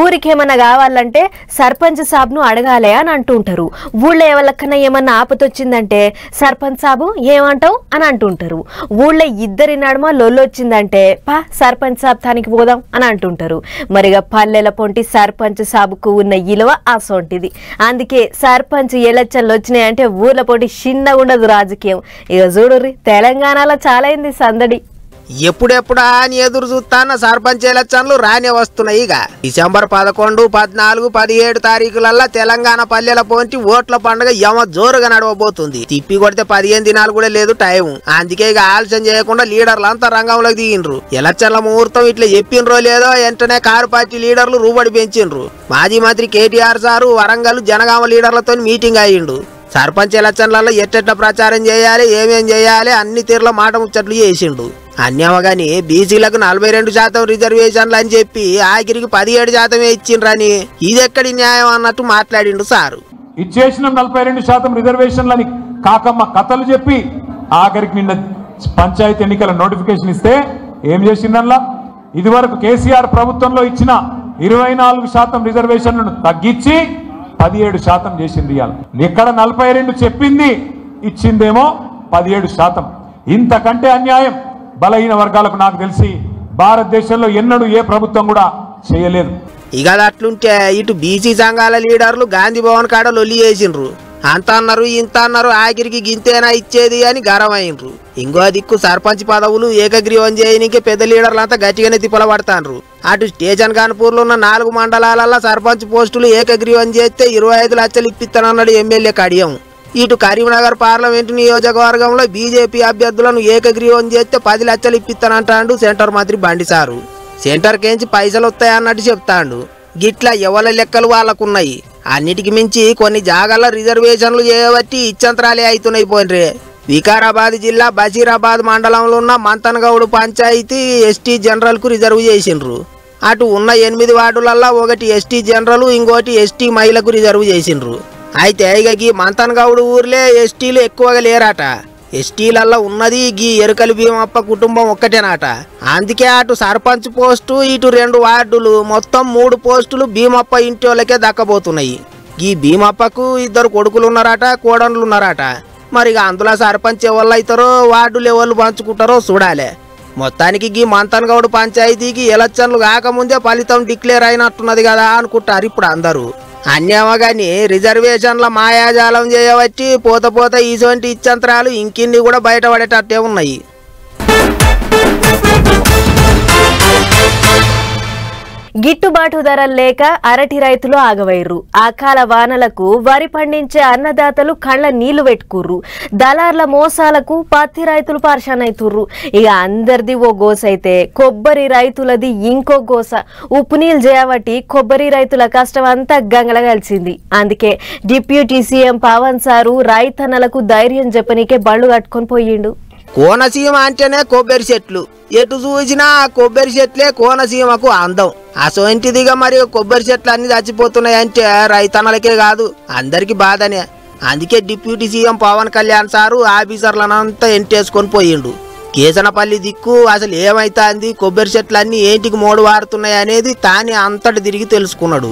ఊరికేమన్నా కావాలంటే సర్పంచ్ సాబ్ను అడగాలే అని అంటుంటారు. ఊళ్ళో ఎవరికన్నా ఏమన్నా ఆపతొచ్చిందంటే సర్పంచ్ సాబు ఏమంటావు అని అంటుంటారు. ఊళ్ళో ఇద్దరి నడుమ లొల్లొచ్చిందంటే పా సర్పంచ్ సాబ్ తానికి పోదాం అని అంటుంటారు. మరిగా పల్లెల పొంటి సర్పంచ్ సాబుకు ఉన్న ఇలువ అసొంటిది. అందుకే సర్పంచ్ ఎలక్షన్లు వచ్చినాయంటే ఊర్ల పొంటి చిన్నగా ఉండదు రాజకీయం. ఇక చూడుర్రి తెలంగాణలో చాలా అయింది సందడి. ఎప్పుడెప్పుడా అని ఎదురు చూస్తాన్న సర్పంచ్ ఎలక్షన్లు రానే వస్తున్నాయి. ఇక డిసెంబర్ 11, 14, 17 తారీఖులల్లా తెలంగాణ పల్లెల పోంటి ఓట్ల పండుగ జోరుగా నడవబోతుంది. తిప్పి కొడితే 15 దినాలు కూడా లేదు టైం. అందుకే ఇక ఆలస్యం చేయకుండా లీడర్లు అంతా రంగంలోకి దిగిండ్రు. ఎలక్షన్ల ముహూర్తం ఇట్లా చెప్పిండ్రో లేదో వెంటనే కారు పార్టీ లీడర్లు రూబడి పెంచిండ్రు. మాజీ మంత్రి కేటీఆర్ సారు వరంగల్ జనగామ లీడర్లతో మీటింగ్ అయ్యిండు. సర్పంచ్ ఎలక్షన్లలో ఎట్టెట్లా ప్రచారం చేయాలి, ఏమేం చేయాలి అన్ని తీరులో మాట ముచ్చట్లు చేసిండు. అన్యమగాని బీసీలకు 42% రిజర్వేషన్లు అని చెప్పి ఆఖరికి 17% ఇచ్చిండ్రని ఇదెక్కడి న్యాయం అన్నట్టు మాట్లాడిండు సారు. ఇచ్చేసిన 42% రిజర్వేషన్లని కాకమ్మ కథలు చెప్పి ఆఖరికి నిన్న పంచాయతీ ఎన్నికల నోటిఫికేషన్ ఇస్తే ఏం చేసిందల్లా ఇదివరకు కేసీఆర్ ప్రభుత్వంలో ఇచ్చిన 24% రిజర్వేషన్లను తగ్గించి 17% చేసింది. ఇక్కడ 42 చెప్పింది ఇచ్చిందేమో 17%. ఇంతకంటే అన్యాయం బలహీన వర్గాలకు నాకు తెలిసి భారతదేశంలో ఎన్నడూ ఏ ప్రభుత్వం కూడా చేయలేదు. ఇక అట్లుంటే ఇటు బీసీ సంఘాల లీడర్లు గాంధీ భవన్ కాడ లొల్లి చేసిండ్రు. అంత అన్నారు ఇంత అన్నారు ఆఖరికి గింతేనా ఇచ్చేది అని గరమైండ్రు. ఇంకో దిక్కు సర్పంచ్ పదవులు ఏకగ్రీవం చేయనికే పెద్ద లీడర్లంతా గట్టిగానే తిప్పలబడతాండ్రు. అటు స్టేషన్ కాన్పూర్లో ఉన్న 4 మండలాలలో సర్పంచ్ పోస్టులు ఏకగ్రీవం చేస్తే 25 లక్షలు ఇప్పిస్తానన్నాడు ఎమ్మెల్యే కడియం. ఇటు కరీంనగర్ పార్లమెంటు నియోజకవర్గంలో బీజేపీ అభ్యర్థులను ఏకగ్రీవం చేస్తే 10 లక్షలు ఇప్పిస్తానంటాడు సెంటర్ మంత్రి బండి సారు. సెంటర్ కేంచి పైసలు వస్తాయన్నట్టు చెప్తాండు. గిట్లా ఎవరి లెక్కలు వాళ్ళకున్నాయి. అన్నిటికి మించి కొన్ని జాగాల్లో రిజర్వేషన్లు చేయబట్టి ఇచ్చంతరాలే అవుతున్నాయి. పోయినరే వికారాబాద్ జిల్లా బషీరాబాద్ మండలంలో ఉన్న మంతన్గౌడ్ పంచాయతీ ఎస్టీ జనరల్ కు రిజర్వ్ చేసిండ్రు. అటు ఉన్న 8 వార్డులల్లో ఒకటి ఎస్టీ జనరల్, ఇంకోటి ఎస్టీ మహిళకు రిజర్వ్ చేసిండ్రు. అయితే ఇక గీ మంతన్గౌడ్ ఊర్లే ఎస్టీలు ఎక్కువగా లేరాట. ఎస్టీలల్లో ఉన్నది గీ ఎరుకలి భీమప్ప కుటుంబం ఒక్కటేనాట. అందుకే అటు సర్పంచ్ పోస్టు ఇటు 2 వార్డులు మొత్తం 3 పోస్టులు భీమప్ప ఇంటి వాళ్ళకే దక్కబోతున్నాయి. ఈ భీమప్పకు 2 కొడుకులు ఉన్నారట, కోడన్లు ఉన్నారట. మరి అందులో సర్పంచ్ ఎవరు అవుతారో వార్డులు ఎవరు పంచుకుంటారో చూడాలి. మొత్తానికి గీ మంతన్గౌడ్ పంచాయతీకి ఎలక్షన్లు కాకముందే ఫలితం డిక్లేర్ అయినట్టున్నది కదా అనుకుంటారు ఇప్పుడు అందరూ. అన్యమగాని రిజర్వేషన్ల మాయాజాలం చేయవచ్చి పోత ఇటువంటి ఇచ్చంతరాలు ఇంకిన్ని కూడా బయటపడేటట్టే ఉన్నాయి. గిట్టుబాటు ధరలు లేక అరటి రైతులు ఆగవైర్రు. అకాల వానలకు వరి పండించే అన్నదాతలు కళ్ళ నీళ్లు పెట్టుకుర్రు. దళార్ల మోసాలకు పత్తి రైతులు పరిశానైతుర్రు. ఇక అందరిది ఓ గోస అయితే కొబ్బరి రైతులది ఇంకో గోస. ఉప్పు నీళ్ళు చేయబట్టి కొబ్బరి రైతుల కష్టం అంతా గంగల కలిసింది. అందుకే డిప్యూటీ సీఎం పవన్ సారు రైతన్నలకు ధైర్యం చెప్పనీకే బళ్ళు కట్టుకొని పోయిండు. కోనసీమ అంటేనే కొబ్బరి చెట్లు, ఎటు చూసినా కొబ్బరి చెట్లే కోనసీమకు అందం. అసోంటిదిగా మరి కొబ్బరి చెట్లు అన్ని చచ్చిపోతున్నాయంటే రైతన్నలకే కాదు అందరికి బాధనే. అందుకే deputy CM Pawan Kalyan sir ఆఫీసర్లనంతా ఎంటేసుకొని పోయిండు. కేసనపల్లి దిక్కు అసలు ఏమైతాంది, కొబ్బరి చెట్లన్నీ ఏంటికి మోడు వారుతున్నాయి అనేది తానే అంతటి తిరిగి తెలుసుకున్నాడు.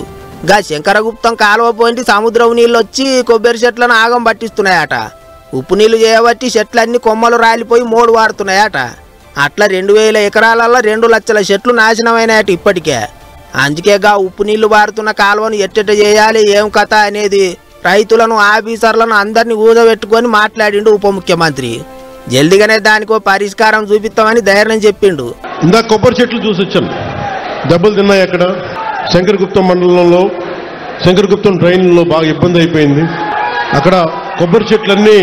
గా శంకరగుప్తం కాలువ పోయింటి సముద్రం నీళ్ళు వచ్చి కొబ్బరి చెట్లను ఆగం పట్టిస్తున్నాయట. ఉప్పు నీళ్లు చేయబట్టి చెట్లన్నీ కొమ్మలు రాలిపోయి మోడు వారుతున్నాయట. అట్లా 2000 ఎకరాలలో 2 లక్షల చెట్లు నాశనమైనాయట ఇప్పటికే. అందుకేగా ఉప్పు నీళ్లు వారుతున్న కాలువను ఎట్టెట్ట చేయాలి ఏం కథ అనేది రైతులను ఆఫీసర్లను అందరినీ ఊదబెట్టుకొని మాట్లాడిండు ఉప ముఖ్యమంత్రి. జల్దిగానే దానికో పరిష్కారం చూపిస్తామని ధైర్యం చెప్పిండు. ఇందా కొబ్బరి చెట్లు చూసొచ్చాను, దెబ్బలు తిన్నాయి. అక్కడ శంకరగుప్తం మండలంలో శంకరగుప్తం డ్రైన్లో బాగా ఇబ్బంది అయిపోయింది. అక్కడ కొబ్బరి చెట్లన్నీ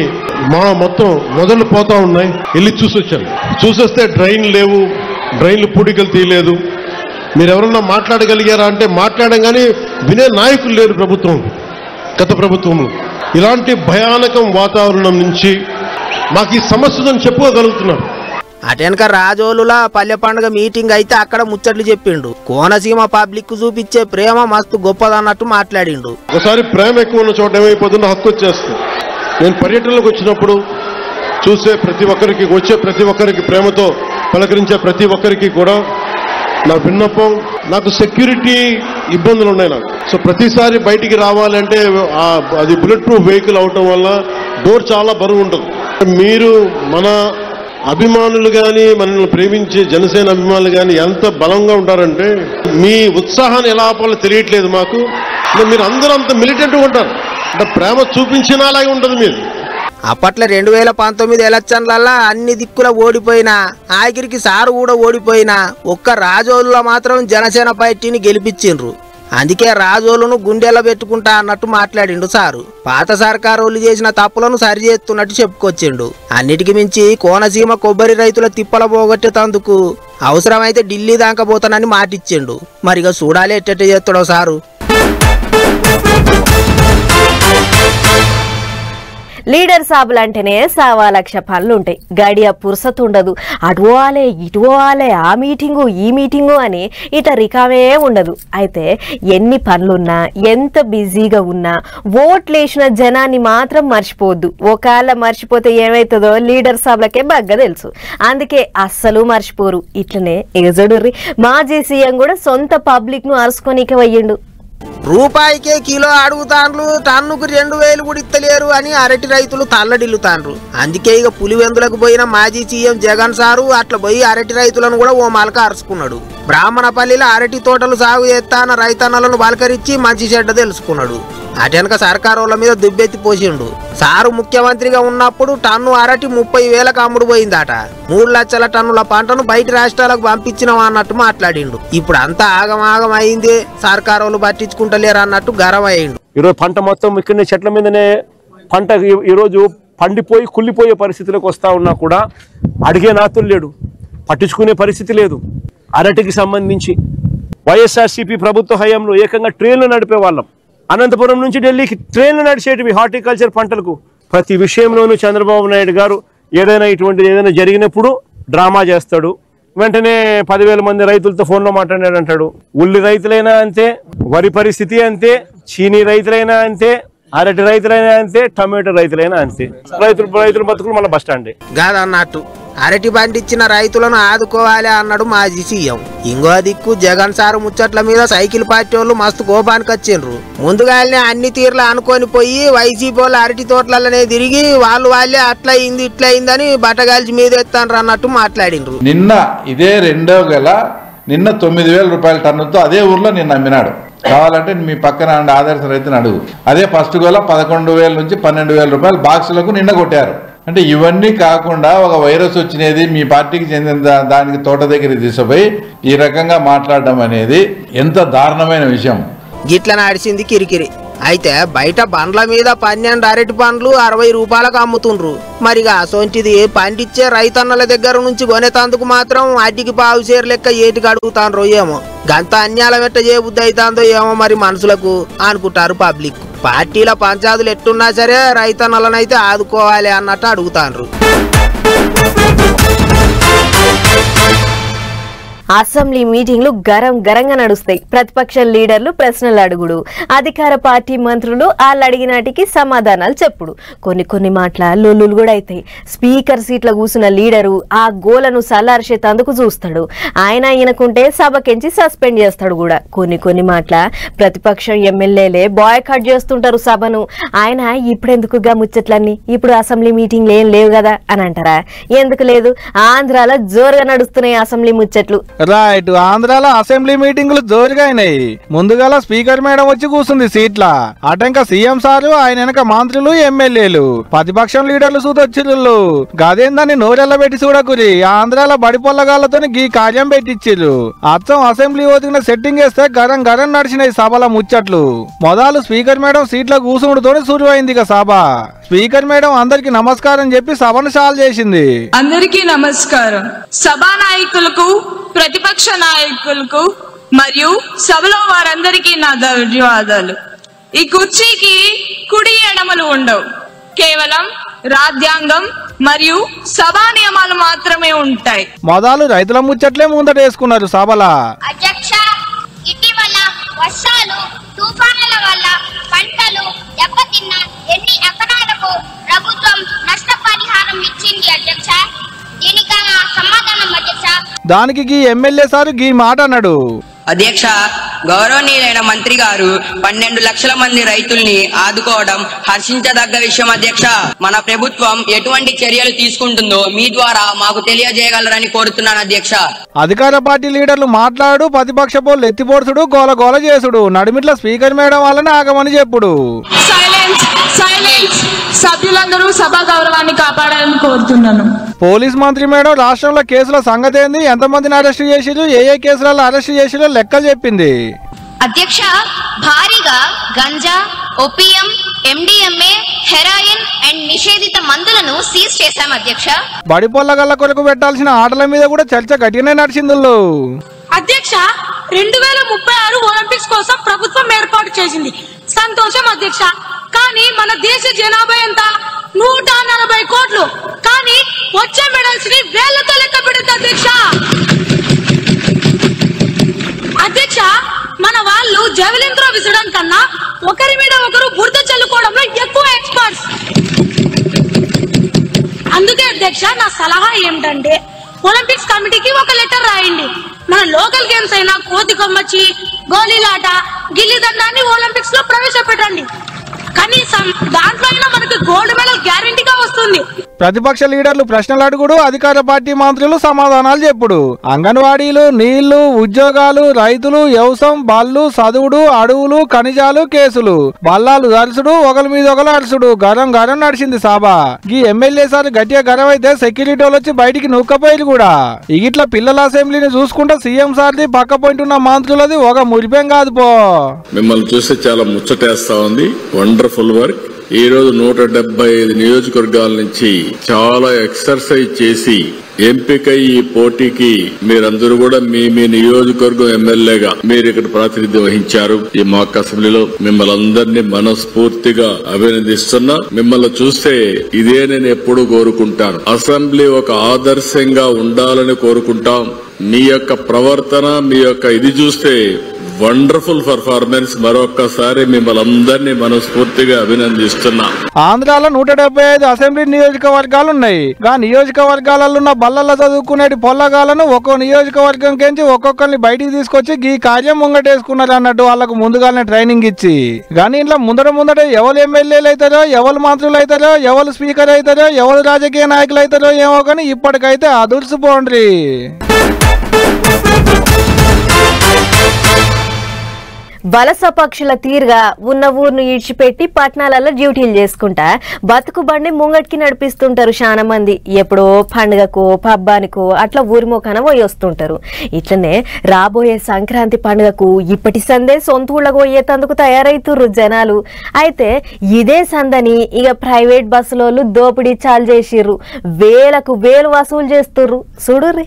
మొత్తం మొదలు పోతా ఉన్నాయి. వెళ్ళి చూసొచ్చాను. చూసొస్తే డ్రైన్ లేవు, డ్రైన్లు పూడికలు తీయలేదు. మీరు ఎవరన్నా మాట్లాడగలిగారా అంటే మాట్లాడడం కానీ వినే నాయకులు లేరు ప్రభుత్వం, గత ప్రభుత్వంలో. ఇలాంటి భయానకం వాతావరణం నుంచి మాకు ఈ సమస్యను చెప్పుకోగలుగుతున్నారు. అటెనక రాజోలుల పల్లె పండుగ మీటింగ్ అయితే అక్కడ ముచ్చట్లు చెప్పిండు. కోనసీమ పబ్లిక్ చూపించే ప్రేమ మస్తు గొప్పదన్నట్టు మాట్లాడిండు. ఒకసారి ప్రేమ ఎక్కువ ఉన్న చోట ఏమైపోతుందో హక్కు వచ్చేస్తుంది. నేను పర్యటనలకు వచ్చినప్పుడు చూసే ప్రతి ఒక్కరికి, వచ్చే ప్రతి ఒక్కరికి, ప్రేమతో పలకరించే ప్రతి ఒక్కరికి కూడా నా విన్నపం, నాకు సెక్యూరిటీ ఇబ్బందులు ఉన్నాయి నాకు. సో ప్రతిసారి బయటికి రావాలంటే అది బుల్లెట్ ప్రూఫ్ వెహికల్ అవటం వల్ల డోర్ చాలా బరువు ఉంటుంది. మీరు మన అభిమానులు కానీ, మనల్ని ప్రేమించే జనసేన అభిమానులు కానీ ఎంత బలంగా ఉంటారంటే మీ ఉత్సాహాన్ని ఎలా ఆపాలో తెలియట్లేదు మాకు. మీరు అందరూ అంత మిలిటెంట్గా ఉంటారు, అంటే ప్రేమ చూపించిన అలాగే ఉంటుంది మీరు. అప్పట్లో 2019 ఎలక్షన్లల్లా అన్ని దిక్కుల ఓడిపోయినా, ఆఖరికి సారు కూడా ఓడిపోయినా, ఒక్క రాజోలులో మాత్రం జనసేన పార్టీని గెలిపించిండ్రు. అందుకే రాజోలును గుండెల్లో పెట్టుకుంటా అన్నట్టు మాట్లాడిండు సారు. పాత సర్కారోళ్ళు చేసిన తప్పులను సరిచేస్తున్నట్టు చెప్పుకొచ్చిండు. అన్నిటికి మించి కోనసీమ కొబ్బరి రైతుల తిప్పల పోగొట్టేందుకు అవసరమైతే ఢిల్లీ దాకా పోతానని మాటిచ్చిండు. మరిగా చూడాలి ఎట్టెట్ట చేస్తాడో సారు. లీడర్ సాబులంటేనే 1,00,000 పనులుంటాయి. గడియ పురుసత్ ఉండదు. అటు పోవాలే, ఇటు పోవాలే, ఆ మీటింగు ఈ మీటింగు అని ఇట రికామే ఉండదు. అయితే ఎన్ని పనులున్నా, ఎంత బిజీగా ఉన్నా ఓట్లేసిన జనాన్ని మాత్రం మర్చిపోవద్దు. ఒకవేళ మర్చిపోతే ఏమవుతుందో లీడర్ సాబులకే బాగా తెలుసు. అందుకే అస్సలు మర్చిపోరు. ఇట్లనే ఎగజడుర్రి మాజీ సీఎం కూడా సొంత పబ్లిక్ ను అరుచుకోనిక వయ్యిండు. రూపాయికే కిలో అడుగుతాండ్రు, టన్నుకు 2,000 కూడా ఇత్తలేరు అని అరటి రైతులు తల్లడిల్లుతాండ్రు. అందుకే ఇక పులివెందులకు పోయిన మాజీ సీఎం జగన్ సారు అట్లా పోయి అరటి రైతులను కూడా ఓ మలక అరుచుకున్నాడు. బ్రాహ్మణపల్లిలో అరటి తోటలు సాగు చేస్తాన రైతన్నలను బలకరించి మంచి చెడ్డ తెలుసుకున్నాడు. అటెనక సర్కారోళ్ళ మీద దుబ్బెత్తి పోసిండు. సారు ముఖ్యమంత్రిగా ఉన్నప్పుడు టన్ను అరటి 30,000కు అమ్ముడు పోయిందట. 3 లక్షల టన్నుల పంటను బయట రాష్ట్రాలకు పంపించినాం అన్నట్టు మాట్లాడిండు. ఇప్పుడు అంతా ఆగమాగం అయింది, సర్కారోళ్ళు పట్టించుకుంటలేరు అన్నట్టు గర్వమైండు. ఈరోజు పంట మొత్తం ఇక్కడనే చెట్ల మీదనే పంట ఈరోజు పండిపోయి కుళ్ళిపోయే పరిస్థితిలోకి వస్తా ఉన్నా కూడా అడిగే నాతులు లేడు, పట్టించుకునే పరిస్థితి లేదు. అరటికి సంబంధించి వైఎస్ఆర్సీపీ ప్రభుత్వ హయాంలో ఏకంగా ట్రైన్లు నడిపే వాళ్ళం. అనంతపురం నుంచి ఢిల్లీకి ట్రైన్లు నడిచేటివి హార్టికల్చర్ పంటలకు. ప్రతి విషయంలోనూ చంద్రబాబు నాయుడు గారు ఏదైనా జరిగినప్పుడు డ్రామా చేస్తాడు. వెంటనే 10,000 మంది రైతులతో ఫోన్లో మాట్లాడాడు అంటాడు. ఉల్లి రైతులైనా అంతే, వరి పరిస్థితి అంతే, చీనీ రైతులైనా అంతే, అరటి రైతులైనా అంతే, టమాటో రైతులైనా అంతే. రైతుల బతుకులు మన బస్ స్టాండే కాదన్నట్టు అరటి పండించిన రైతులను ఆదుకోవాలి అన్నాడు మాజీ సీఎం. ఇంకో దిక్కు జగన్ సారు ముచ్చట్ల మీద సైకిల్ పార్టీ వాళ్ళు మస్తు కోపానికి వచ్చిండ్రు. ముందుగానే అన్ని తీర్లు అనుకొని పోయి వైసీపీ వాళ్ళు అరటి తోటలనే తిరిగి వాళ్ళే అట్లా అయింది ఇట్లా అయిందని బట్టగాల్చి మీద ఎత్తాన్రు అన్నట్టు మాట్లాడిండ్రు. నిన్న ఇదే 2వ గల నిన్న 9,000 రూపాయల టన్నుతో అదే ఊర్లో నిన్న అమ్మినాడు. కావాలంటే మీ పక్కన ఆదర్శ రైతుని అడుగు. అదే ఫస్ట్ గోల 11,000 నుంచి 12,000 రూపాయలు బాక్సులకు నిన్న కొట్టారు. అంటే ఇవన్నీ కాకుండా ఒక వైరస్ వచ్చినది మీ పార్టీకి చెందిన దానికి తోట దగ్గర తీసుకుపోయి ఈ రకంగా మాట్లాడడం అనేది ఎంత దారుణమైన విషయం. గిట్ల నడిచింది కిరికిరి. అయితే బయట బండ్ల మీద 12 అరటి పండ్లు 60 రూపాయలకు అమ్ముతుండ్రు. మరిగా అసొంటిది పండించే రైతన్నల దగ్గర నుంచి కొనేతందుకు మాత్రం అడ్డికి పావు సేరు లెక్క ఏటికి అడుగుతాండ్రో ఏమో. గంత అన్యాల వెట్ట చేయబుద్ధి అవుతుందో ఏమో మరి మనుషులకు అనుకుంటారు పబ్లిక్. పార్టీల పంచాదులు ఎట్టున్నా సరే రైతన్నలనైతే ఆదుకోవాలి అన్నట్టు అడుగుతాండ్రు. అసెంబ్లీ మీటింగ్లు గరంగా నడుస్తాయి. ప్రతిపక్ష లీడర్లు ప్రశ్నలు అడుగుడు, అధికార పార్టీ మంత్రులు వాళ్ళు అడిగినాటికి సమాధానాలు చెప్పుడు. కొన్ని మాటల లొల్లులు కూడా అవుతాయి. స్పీకర్ సీట్ల కూసిన లీడరు ఆ గోలను సల్లార్చేతందుకు చూస్తాడు. ఆయన ఈయనకుంటే సభకెంచి సస్పెండ్ చేస్తాడు కూడా. కొన్ని మాటల ప్రతిపక్ష ఎమ్మెల్యేలే బాయ్కాట్ చేస్తుంటారు సభను. ఆయన ఇప్పుడెందుకుగా ముచ్చట్లన్నీ, ఇప్పుడు అసెంబ్లీ మీటింగ్లు ఏం లేవు కదా అని అంటారా? ఎందుకు లేదు, ఆంధ్రాలో జోరుగా నడుస్తున్నాయి అసెంబ్లీ ముచ్చట్లు. రైట్, ఆంధ్రాలో అసెంబ్లీ మీటింగులు జోరుగా అయినాయి. ముందుగాల స్పీకర్ మేడం వచ్చి కూర్చుంది సీట్ల. అటంక సీఎం సారు, ఆయన వెనక మంత్రులు ఎమ్మెల్యేలు ప్రతిపక్షం లీడర్లు చూదొచ్చిర్రు. గదేందని నోరెల్ల పెట్టి చూడకురి, ఆంధ్రాలో బడి పొల్లగాళ్లతో గీ కార్యం పెట్టించిర్రు. అచ్చం అసెంబ్లీ ఓదిగిన సెట్టింగ్ వేస్తే గరం నడిచినాయి సభల ముచ్చట్లు. మొదలు స్పీకర్ మేడం సీట్ల కూర్చుండుతోనే సురువైంది ఇక సభ. స్పీకర్ మేడం అందరికి నమస్కారం చెప్పి సభను సాల్వ్ చేసింది. అందరికీ నమస్కారం. సభా నాయకులకు, ప్రతిపక్ష నాయకులకు మరియు సభలో వారందరికీ నా ధన్యవాదాలు. ఈ కుర్చీకి కుడి ఎడమలు ఉండవు, కేవలం రాజ్యాంగం మరియు సభా నియమాలు మాత్రమే ఉంటాయి. మొదలు రైతుల ముచ్చట్లే ముందటేసుకున్నారు సభల. అధ్యక్ష, ఇటీవల వర్షాలు, తుఫానుల వల్ల పంటలు దెబ్బతిన్న ఎన్ని ఎకరాలకు ప్రభుత్వం నష్టపరిహారం ఇచ్చింది అధ్యక్ష? దీనికన్నా సమాధానం అధ్యక్ష. దానికి గీ ఎమ్మెల్యే సారు గీ మాట అన్నాడు. అధ్యక్ష, గౌరవనీయులైన మంత్రి గారు 12 లక్షల మంది రైతుల్ని ఆదుకోవడం హర్షించదగ్గ విషయం. అధ్యక్ష, మన ప్రభుత్వం ఎటువంటి చర్యలు తీసుకుంటుందో మీ ద్వారా మాకు తెలియజేయగలరని కోరుతున్నాను అధ్యక్ష. అధికార పార్టీ లీడర్లు మాట్లాడు, ప్రతిపక్ష పోలు ఎత్తిపోడ్చుడు, గోల గోల చేసుడు, నడిమిట్ల స్పీకర్ మేడం వాళ్ళని ఆగమని చెప్పుడు. సభ్యులందరూ సభా గౌరవాన్ని కాపాడాలని కోరుతున్నాను. పోలీస్ మంత్రి మేడం రాష్ట్రంలో కేసుల సంగతి ఏంది, ఎంతమందిని అరెస్ట్ చేసిరు, ఏ కేసులలో అరెస్ట్ చేసిరో లెక్కలు చెప్పింది. అధ్యక్ష, భారీగా ganja, opium, MDMA, heroin and నిషేధిత మందులను సీజ్ చేశాం అధ్యక్ష. బడి పొల్లగల్ల కొరకు పెట్టాల్సిన ఆటల మీద కూడా చర్చ గట్టిగానే నడిచింది. అధ్యక్ష, 2036 ఒలింపిక్స్ కోసం ప్రభుత్వం ఏర్పాటు చేసింది, సంతోషం అధ్యక్ష. కానీ మన దేశ జనాభా ఎంత? 140 కోట్లు. కానీ వచ్చే మెడల్స్ ని వేళ్లతో లెక్క పెడుతుంది అధ్యక్ష. అధ్యక్ష, మన వాళ్ళు జెవెలిన్ త్రో విసరడం కన్నా ఒకరి మీద ఒకరు బురద చల్లుకోవడంలో ఎక్కువ ఎక్స్పర్ట్స్. అందుకే అధ్యక్ష, నా సలహా ఏమిటంటే ఒలింపిక్స్ కమిటీకి ఒక లెటర్ రాయండి. మన లోకల్ గేమ్స్ అయినా కోతి కొమ్మచ్చి, గోళీలాట, గిల్లి దండాన్ని ఒలింపిక్స్ లో ప్రవేశపెట్టండి. కనీసం దాంట్లో అయినా మనకు గోల్డ్ మెడల్ గ్యారెంటీగా వస్తుంది. ప్రతిపక్ష లీడర్లు ప్రశ్నలు అడుగుడు, అధికార పార్టీ మంత్రులు సమాధానాలు చెప్పుడు. అంగన్వాడీలు, నీళ్లు, ఉద్యోగాలు, రైతులు, వ్యవసాయం, బళ్ళు, చదువుడు, అడవులు, ఖనిజాలు, కేసులు, బల్లాలు దరుసుడు, ఒకరి మీద ఒకరు అరుసుడు, గరం గరం నడిచింది సభ. ఈ ఎమ్మెల్యే సార్ గట్టిగా గరం అయితే సెక్యూరిటీ వాళ్ళు వచ్చి బయటికి నూక్కపోయారు కూడా. ఇట్లా పిల్లల అసెంబ్లీని చూసుకుంటే సీఎం సార్ది పక్క పాయింట్ ఉన్న మంత్రులది ఒక మురిపేం కాదు పో. మిమ్మల్ని చూస్తే చాలా ముచ్చటేస్తా ఉంది. Wonderful work. ఈ రోజు 175 నియోజకవర్గాల నుంచి చాలా ఎక్సర్సైజ్ చేసి ఎంపిక ఈ పోటీకి మీరందరూ కూడా మీ మీ నియోజకవర్గం ఎమ్మెల్యేగా మీరు ఇక్కడ ప్రాతినిధ్యం వహించారు. ఈ మాక్ అసెంబ్లీలో మిమ్మల్ని అందరినీ మనస్ఫూర్తిగా అభినందిస్తున్నా. మిమ్మల్ని చూస్తే ఇదే నేను ఎప్పుడు కోరుకుంటాను. అసెంబ్లీ ఒక ఆదర్శంగా ఉండాలని కోరుకుంటాం. మీ యొక్క ప్రవర్తన, మీ యొక్క ఇది చూస్తే వండర్ఫుల్ పర్ఫార్మెన్స్. మరొక్కసారి మిమ్మల్ని అందరినీ మనస్ఫూర్తిగా అభినందిస్తున్నా. ఆంధ్రాలో 175 అసెంబ్లీ నియోజకవర్గాలు ఉన్నాయి. ఆ నియోజకవర్గాలలో ఉన్న బల్లల్లో చదువుకునేటి పొల్లగాలను ఒక్కో నియోజకవర్గం కించి ఒక్కొక్కరిని బయటికి తీసుకొచ్చి ఈ కార్యం ముంగటేసుకున్నారు అన్నట్టు వాళ్ళకు ముందుగానే ట్రైనింగ్ ఇచ్చి. కానీ ఇంట్లో ముందట ఎవరు ఎమ్మెల్యేలు అవుతారో, ఎవరు మంత్రులు అవుతారో, ఎవరు స్పీకర్ అవుతారో, ఎవరు రాజకీయ నాయకులు అవుతారో ఏమో, కానీ ఇప్పటికైతే అదుర్సిపోండ్రి. వలస పక్షుల తీరుగా ఉన్న ఊరును ఈడ్చిపెట్టి పట్టణాలలో డ్యూటీలు చేసుకుంటా బతుకు బండి ముంగటికి నడిపిస్తుంటారు చాలా మంది. ఎప్పుడో పండుగకో పబ్బానికో అట్లా ఊరి మోకాన పోయి వస్తుంటారు. ఇట్లనే రాబోయే సంక్రాంతి పండుగకు ఇప్పటి సందే సొంత ఊళ్ళకు పోయేందుకు తయారైతుర్రు జనాలు. అయితే ఇదే సందని ఇక ప్రైవేట్ బస్సులోళ్ళు దోపిడీ చాలు చేసిర్రు. వేలకు వేలు వసూలు చేస్తుర్రు. చూడుర్రి.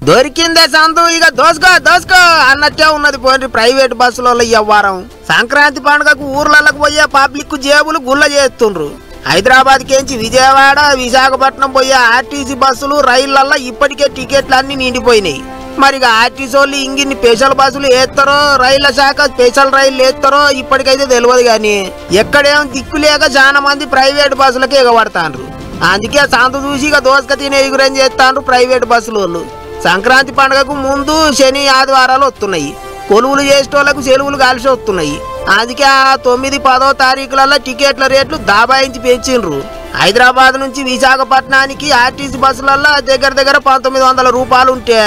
దొరికిందే సందు, ఇక దోసుకో అన్నట్టే ఉన్నది. పోయి ప్రైవేట్ బస్సులలో వ్యవహారం. సంక్రాంతి పండుగకు ఊర్లకు పోయే పబ్లిక్ జేబులు గుల్ల చేస్తుండ్రు. హైదరాబాద్ కేంచి విజయవాడ, విశాఖపట్నం పోయే ఆర్టీసీ బస్సులు, రైళ్లల్లో ఇప్పటికే టికెట్లు అన్ని నిండిపోయినాయి. మరి ఆర్టీసీ వాళ్ళు ఇంగిన్ని స్పెషల్ బస్సులు వేస్తారో, రైళ్ల శాఖ స్పెషల్ రైళ్లు వేస్తారో ఇప్పటికైతే తెలియదు. కానీ ఎక్కడేం దిక్కు లేక చాలా మంది ప్రైవేట్ బస్సులకే ఎగబడతాండ్రు. అందుకే సందు చూసి ఇక దోసక తినే ఎగురం చేస్తాండ్రు ప్రైవేట్ బస్సుల వాళ్ళు. సంక్రాంతి పండుగకు ముందు శని ఆదివారాలు వస్తున్నాయి. కొలువులు చేసేటోళ్లకు సెలవులు కలిసి వస్తున్నాయి. అందుకే 9, 10వ తారీఖులలో టికెట్ల రేట్లు దాబాయించి పెంచిండ్రు. హైదరాబాద్ నుంచి విశాఖపట్నానికి ఆర్టీసీ బస్సులలో దగ్గర 1900 రూపాయలు ఉంటే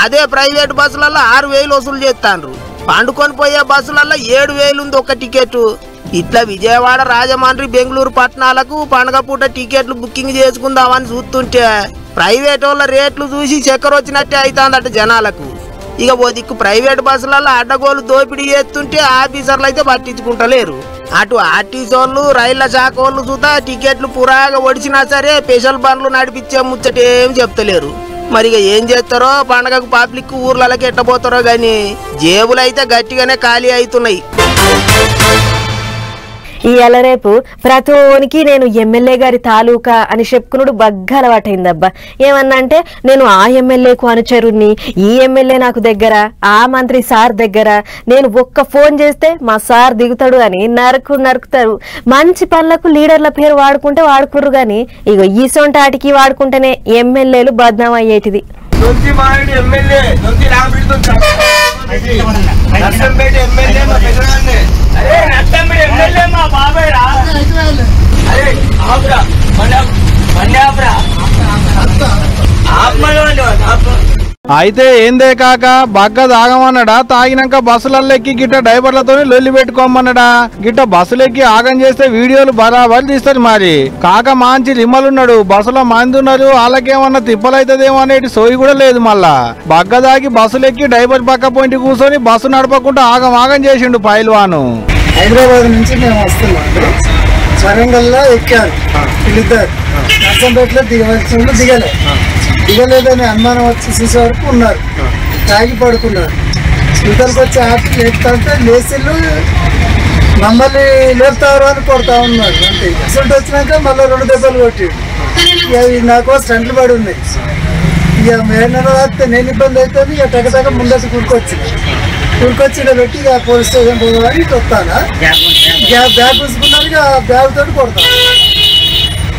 అదే ప్రైవేట్ బస్సులలో 6000 వసూలు చేస్తాండ్రు. పండుకొని పోయే బస్సులలో 7000 ఉంది ఒక టికెట్. ఇట్లా విజయవాడ, రాజమండ్రి, బెంగళూరు పట్టణాలకు పండుగ పూట టికెట్లు బుకింగ్ చేసుకుందామని చూస్తుంటే ప్రైవేట్ వాళ్ళ రేట్లు చూసి చక్కెర వచ్చినట్టే అవుతుందట జనాలకు. ఇక ఓ దిక్కు ప్రైవేట్ బస్సులలో అడ్డగోలు దోపిడీ చేస్తుంటే ఆఫీసర్లు అయితే పట్టించుకుంటలేరు. అటు ఆర్టీసీ వాళ్ళు, రైళ్ల శాఖ వాళ్ళు చూతా టికెట్లు పురాగా ఒడిచినా సరే స్పెషల్ బండ్లు నడిపించే ముచ్చటేం చెప్తలేరు. మరి ఇక ఏం చేస్తారో పండగకు పబ్లిక్ ఊర్లకి ఎట్టబోతారో గాని జేబులు అయితే గట్టిగానే ఖాళీ అవుతున్నాయి. ఇవాళ రేపు ప్రతోనికి నేను ఎమ్మెల్యే గారి తాలూకా అని చెప్పుకున్నాడు బగ్గా అలవాటైందబ్బా. ఏమన్నా అంటే నేను ఆ ఎమ్మెల్యేకు అనుచరుణ్ణి, ఈ ఎమ్మెల్యే నాకు దగ్గర, ఆ మంత్రి సార్ దగ్గర, నేను ఒక్క ఫోన్ చేస్తే మా సార్ దిగుతాడు అని నరుకుతారు. మంచి పనులకు లీడర్ల పేరు వాడుకుంటే వాడుకుర్రు గాని ఇగో ఈ సొంట ఆటికి వాడుకుంటేనే ఎమ్మెల్యేలు బద్నాం అయ్యేటిది. దొంతి మారెడ్డి ఎమ్మెల్యే, దొంతి రామరెడ్డితో నర్సంపేట ఎమ్మెల్యే మా పెద్దనాన్నే. అరే నర్సంపేట ఎమ్మెల్యే మా బాబాయ్ రా. అరే ఆపురా ఆపురా అయితే ఏందే కాక బగ్గ తాగమన్నాడా, తాగినాక బస్సులెక్కి గిట్ట డ్రైవర్లతో లొల్లి పెట్టుకోమన్నాడా? గిట్ట బస్సులెక్కి ఆగం చేస్తే వీడియోలు బరాబర్ తీస్తారు. మరి కాక మంచి రిమ్మలున్నాడు, బస్సులో మంది ఉన్నారు, వాళ్ళకేమన్నా తిప్పలైతుందేమో అనేటి సోయి కూడా లేదు. మళ్ళా బగ్గ తాగి బస్సులెక్కి డ్రైవర్ పక్క పోయింటి కూర్చొని బస్సు నడపకుండా ఆగం చేసిండు పైల్వాను. హైదరాబాద్ నుంచి మేము వస్తున్నాం, వరంగల్లో ఎక్కారు వీళ్ళిద్దరు. నర్సంపేటలో దిగలేదని అనుమానం వచ్చి చూసే వరకు ఉన్నారు, తాగి పడుకున్నారు. ఇద్దరికి వచ్చి ఆటలు లేపుతుంటే లేచిళ్ళు మమ్మల్ని లేపుతారు అని కొడతా ఉన్నారు. అంతే అసలు వచ్చినాక మళ్ళీ 2 దెబ్బలు కొట్టి ఇక నాకు స్టంట్లు పడి ఉన్నాయి. ఇక మేడలో వస్తే నేను ఇబ్బంది అవుతుంది. ఇక టగటగ ముందటి కూరుకొచ్చి పెట్టి ఇక పోలీస్ స్టేషన్ పోవాలని ఇటు వస్తానా. బ్యాగ్ చూసుకున్నారు, ఇక బ్యాగ్ తోటి కొడతాను.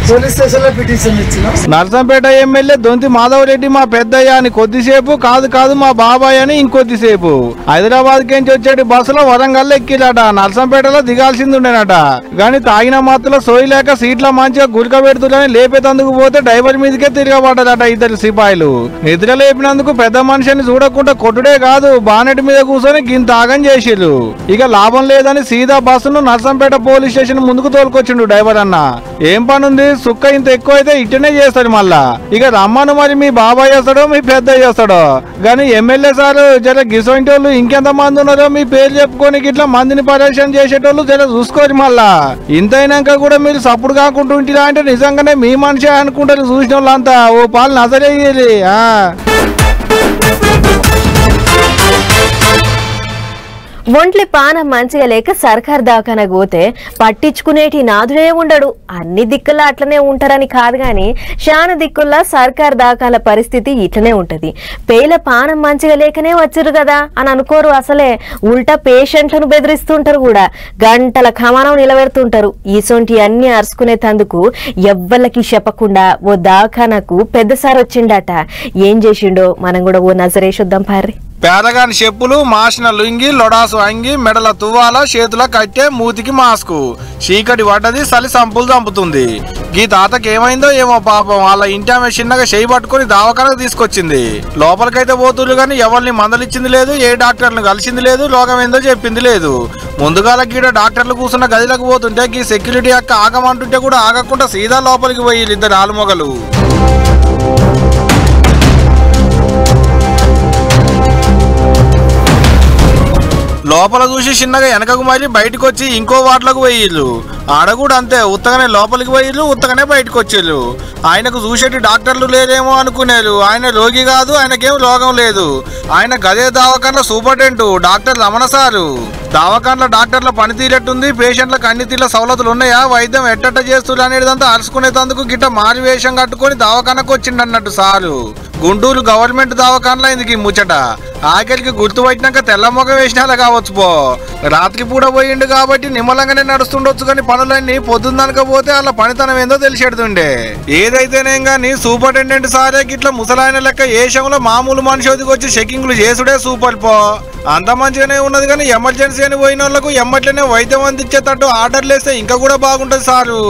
పోలీస్ స్టేషన్ లో పిటిషన్ ఇచ్చిన. నర్సంపేట ఎమ్మెల్యే దొంతి మాధవరెడ్డి మా పెద్దయ్య అని కొద్దిసేపు, కాదు మా బాబాయ్ అని ఇంకొద్దిసేపు. హైదరాబాద్ కించి వచ్చేటి బస్సులో వరంగల్ ఎక్కిలాట. నర్సంపేటలో దిగాల్సింది ఉండేనట. గాని తాగిన మాత్రలో సోయి లేక సీట్ల మంచిగా గురిక పెడుతుందని లేపేతందుకు పోతే డ్రైవర్ మీదకే తిరగబడ్డదట 2 సిపాయిలు. నిద్ర లేపినందుకు పెద్ద మనిషిని చూడకుండా కొట్టుడే కాదు, బానెట్ మీద కూర్చొని గింత ఆగం చేసిరు. ఇక లాభం లేదని సీదా బస్సును నర్సంపేట పోలీస్ స్టేషన్ ముందుకు తోలుకొచ్చిండు డ్రైవర్ అన్న. ఏం పనుంది, సుక్క ఇంత ఎక్కువ అయితే ఇట్టనే చేస్తాడు. మళ్ళా ఇక రమ్మను, మరి మీ బాబాయ్ చేస్తాడో మీ పెద్ద చేస్తాడో గాని ఎమ్మెల్యే సార్ జర గిసొంటి వాళ్ళు ఇంకెంత మంది ఉన్నారో మీ పేరు చెప్పుకొని ఇట్లా మందిని పరిరక్షణ చేసేటోళ్ళు జర చూసుకోరు. మళ్ళా ఇంతైనాక కూడా మీరు సప్పుడు కాకుండా ఉంటిరా అంటే నిజంగానే మీ మనిషి అనుకుంటారు చూసిన వాళ్ళంతా. ఓ పాలు నజరేయాలి. ఒంట్లి పానం మంచిగా లేక సర్కార్ దాకానకు పోతే పట్టించుకునేటి నాదుడే ఉండడు. అన్ని దిక్కుల్లో అట్లనే ఉంటారని కాదు గాని శాన దిక్కుల్లో సర్కార్ దాకాల పరిస్థితి ఇట్లనే ఉంటది. పేల పానం మంచిగా లేకనే వచ్చారు కదా అని అనుకోరు. అసలే ఉల్టా పేషెంట్లను బెదిరిస్తుంటారు కూడా, గంటల ఖమానం నిలబెడుతుంటారు. ఈసొంటి అన్ని అరుచుకునే తందుకు ఎవ్వలకి చెప్పకుండా ఓ దాకానకు పెద్ద సార్ వచ్చిండట. ఏం చేసిండో మనం కూడా ఓ నజరేసొద్దాం పార్రి. పేదగాని చెప్పులు, మాసిన లుంగి, లొడాసు అంగి, మెడల తువ్వాల, చేతుల కట్టె, మూతికి మాస్కు. చీకటి పడ్డది, చలి సంపులు చంపుతుంది. ఈ తాతకి ఏమైందో ఏమో పాపం. వాళ్ళ ఇంటి ఆమె చిన్నగా చేయి పట్టుకుని దావకాలకు తీసుకొచ్చింది. లోపలికైతే పోతురు గాని ఎవరిని మందలిచ్చింది లేదు, ఏ డాక్టర్లను కలిసింది లేదు, రోగం ఏందో చెప్పింది లేదు. ముందుగాల గీడ డాక్టర్లు కూర్చున్న గదిలోకి పోతుంటే ఈ సెక్యూరిటీ అక్క ఆగమంటుంటే కూడా ఆగకుండా సీదా లోపలికి పోయి 2 ఆలుమొగలు. లోపల చూసి చిన్నగా వెనకకు మరి బయటకు వచ్చి ఇంకో వార్డులకు పోయిళ్ళు. ఆడ కూడా అంతే, ఉత్తగానే లోపలికి పోయిళ్ళు, ఉత్తగానే బయటకు వచ్చిళ్ళు. ఆయనకు చూసేటి డాక్టర్లు లేరేమో అనుకునేరు. ఆయన రోగి కాదు, ఆయనకేం రోగం లేదు. ఆయన గదే దావకాన్ల సూపరింటెండెంట్ డాక్టర్ రమణ సారు. దావకాన్ల డాక్టర్ల పనితీరెట్టుంది, పేషెంట్లకు అన్ని తీర్ల సౌలతులు ఉన్నాయా, వైద్యం ఎట్టట్ట చేస్తున్నారు అనేదంతా అరుచుకునేందుకు గిట్ట మారి వేషం కట్టుకుని దావకానకు వచ్చిండన్నట్టు సారు. గుంటూరు గవర్నమెంట్ దావకాన్ల ఇందుకు ముచ్చట. ఆఖరికి గుర్తుపట్టినాక తెల్ల మొగ వేసినాలా కావచ్చు పో. రాత్రి పూట పోయిండు కాబట్టి నిమ్మలంగానే నడుస్తుండొచ్చు, కానీ పనులన్నీ పొద్దున్ననకపోతే అలా పనితనం ఏందో తెలిసేడుతుండే. ఏదైతేనేం గానీ సూపరింటెండెంట్ సారే గిట్ల ముసలాయన లెక్క ఏషంలో మామూలు మనిషికి వచ్చి చెకింగ్లు చేసుడే సూపర్ పో. అంత మంచిగానే ఉన్నది కానీ ఎమర్జెన్సీ అని పోయిన వాళ్ళకు ఎమ్మట్లనే వైద్యం అందించేటట్టు ఆర్డర్లు వేస్తే ఇంకా కూడా బాగుంటది సారు.